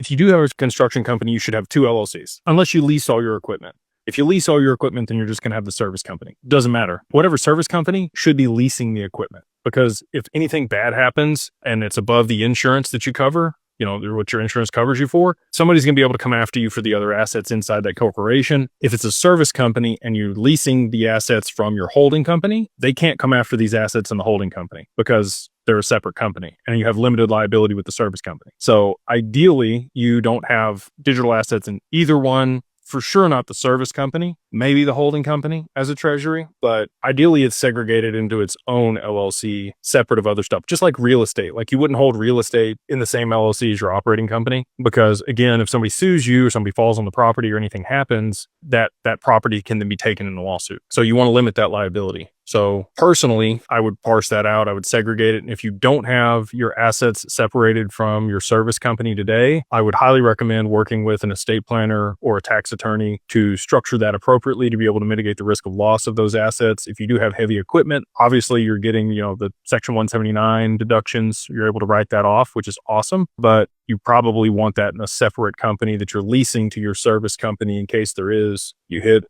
If you do have a construction company, you should have two LLCs, unless you lease all your equipment. If you lease all your equipment, then you're just going to have the service company. Doesn't matter. Whatever service company should be leasing the equipment, because if anything bad happens and it's above the insurance that you cover, what your insurance covers you for, somebody's going to be able to come after you for the other assets inside that corporation. If it's a service company and you're leasing the assets from your holding company, they can't come after these assets in the holding company because they're a separate company and you have limited liability with the service company. So ideally, you don't have digital assets in either one. For sure not the service company, maybe the holding company as a treasury, but ideally it's segregated into its own LLC, separate of other stuff, just like real estate. Like you wouldn't hold real estate in the same LLC as your operating company, because again, if somebody sues you or somebody falls on the property or anything happens, that property can then be taken in a lawsuit. So you want to limit that liability. So personally, I would parse that out. I would segregate it. And if you don't have your assets separated from your service company today, I would highly recommend working with an estate planner or a tax attorney to structure that appropriately to be able to mitigate the risk of loss of those assets. If you do have heavy equipment, obviously you're getting, the Section 179 deductions. You're able to write that off, which is awesome. But you probably want that in a separate company that you're leasing to your service company in case you hit,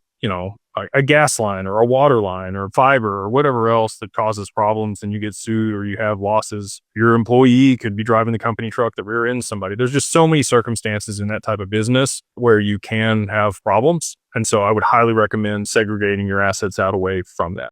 a gas line or a water line or fiber or whatever else that causes problems and you get sued or you have losses. Your employee could be driving the company truck that rear ends somebody. There's just so many circumstances in that type of business where you can have problems. And so I would highly recommend segregating your assets out away from that.